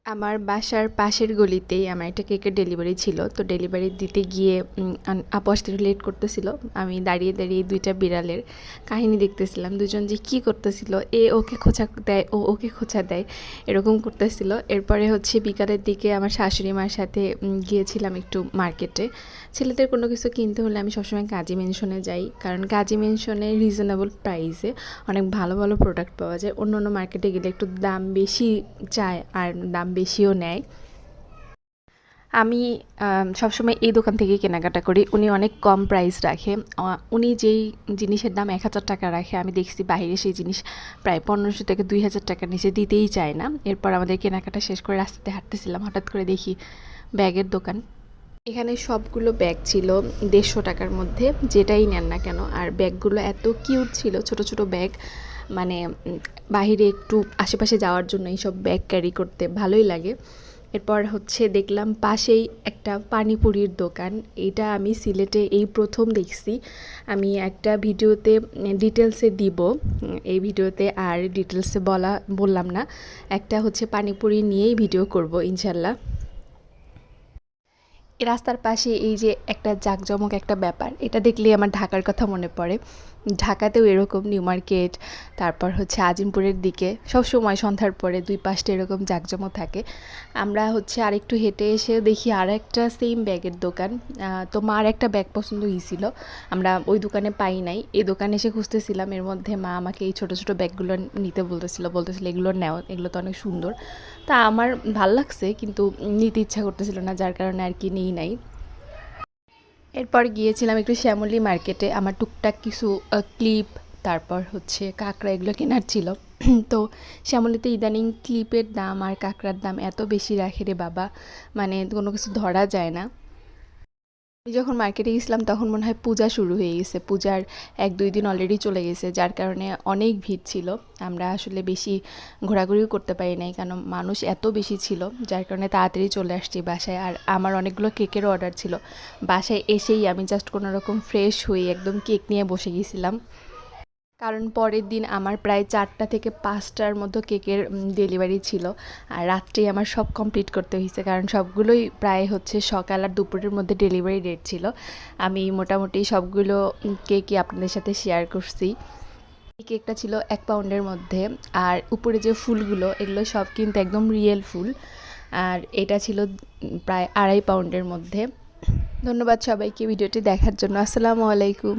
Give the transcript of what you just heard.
আমার বাসার পাশের গলিতেই আমার একটা কেকের ডেলিভারি ছিল। তো ডেলিভারি দিতে গিয়ে আপু আসতে লেট করতেছিল। আমি দাঁড়িয়ে দাঁড়িয়ে ২টা বিড়ালের কাহিনী দেখতেছিলাম। দুজন যে কী করতেছিল, এ ওকে খোঁচা দেয়, ও ওকে খোঁচা দেয়, এরকম করতেছিল। এরপরে হচ্ছে বিকালের দিকে আমার শাশুড়ি মার সাথে গিয়েছিলাম একটু মার্কেটে। ছেলেদের কোনো কিছু কিনতে হলে আমি সবসময় কাজী মেনশনে যাই, কারণ কাজী মেনশনে রিজনেবল প্রাইসে অনেক ভালো ভালো প্রোডাক্ট পাওয়া যায়। অন্য অন্য মার্কেটে গেলে একটু দাম বেশি চায় আর দাম বেশিও নেয়। আমি সবসময় এই দোকান থেকেই কেনাকাটা করি। উনি অনেক কম প্রাইস রাখে। উনি যেই জিনিসের দাম ১,০০০ টাকা রাখে, আমি দেখছি বাহিরে সেই জিনিস প্রায় ১৫০০ থেকে ২,০০০ টাকার নিচে দিতেই চায় না। এরপর আমাদের কেনাকাটা শেষ করে রাস্তাতে হাঁটতেছিলাম, হঠাৎ করে দেখি ব্যাগের দোকান। এখানে সবগুলো ব্যাগ ছিল ১৫০ টাকার মধ্যে, যেটাই নেন না কেন। আর ব্যাগগুলো এত কিউট ছিল, ছোট ছোট ব্যাগ, মানে বাহিরে একটু আশেপাশে যাওয়ার জন্য এইসব ব্যাগ ক্যারি করতে ভালোই লাগে। এরপর হচ্ছে দেখলাম পাশেই একটা পানিপুরির দোকান। এটা আমি সিলেটে এই প্রথম দেখছি। আমি একটা ভিডিওতে ডিটেলসে দিব, এই ভিডিওতে আর ডিটেলসে বললাম না। একটা হচ্ছে পানিপুরি নিয়েই ভিডিও করব ইনশাল্লাহ। এই রাস্তার পাশে এই যে একটা জাঁকজমক একটা ব্যাপার, এটা দেখলেই আমার ঢাকার কথা মনে পড়ে। ঢাকাতেও এরকম নিউ মার্কেট, তারপর হচ্ছে আজিমপুরের দিকে সবসময় সন্ধ্যার পরে দুই পাশটা এরকম জাঁকজমক থাকে। আমরা হচ্ছে আরেকটু হেঁটে এসে দেখি আর একটা সেম ব্যাগের দোকান। তো মার একটা ব্যাগ পছন্দ হয়েছিল, আমরা ওই দোকানে পাই নাই, এই দোকানে এসে খুঁজতেছিলাম। এর মধ্যে মা আমাকে এই ছোটো ছোটো ব্যাগগুলো নিতে বলতেছিল এগুলো নেও, এগুলো তো অনেক সুন্দর। তা আমার ভাল লাগছে, কিন্তু নিতে ইচ্ছা করতেছিল না, যার কারণে আর কি নিই নাই। এরপর গিয়েছিলাম একটু শ্যামলী মার্কেটে। আমার টুকটাক কিছু ক্লিপ, তারপর হচ্ছে কাঁকড়া, এগুলো কেনার ছিল। তো শ্যামলীতে ইদানিং ক্লিপের দাম আর কাঁকড়ার দাম এত বেশি রাখে রে বাবা, মানে কোনো কিছু ধরা যায় না। আমি যখন মার্কেটে গেছিলাম তখন মনে হয় পূজা শুরু হয়ে গেছে, পূজার ১-২ দিন অলরেডি চলে গেছে, যার কারণে অনেক ভিড় ছিল। আমরা আসলে বেশি ঘোরাঘুরিও করতে পারি নাই, কারণ মানুষ এত বেশি ছিল, যার কারণে তাড়াতাড়ি চলে আসছি বাসায়। আর আমার অনেকগুলো কেকেরও অর্ডার ছিল। বাসায় এসেই আমি জাস্ট কোনো রকম ফ্রেশ হয়ে একদম কেক নিয়ে বসে গেছিলাম, কারণ পরের দিন আমার প্রায় ৪টা থেকে ৫টার মতো কেকের ডেলিভারি ছিল। আর রাত্রেই আমার সব কমপ্লিট করতে হয়েছে, কারণ সবগুলোই প্রায় হচ্ছে সকাল আর দুপুরের মধ্যে ডেলিভারি ডেট ছিল। আমি মোটামুটি সবগুলো কেকই আপনাদের সাথে শেয়ার করছি। এই কেকটা ছিল ১ পাউন্ডের মধ্যে, আর উপরে যে ফুলগুলো এগুলো সব কিন্তু একদম রিয়েল ফুল। আর এটা ছিল প্রায় ২.৫ পাউন্ডের মধ্যে। ধন্যবাদ সবাইকে ভিডিওটি দেখার জন্য। আসসালামু আলাইকুম।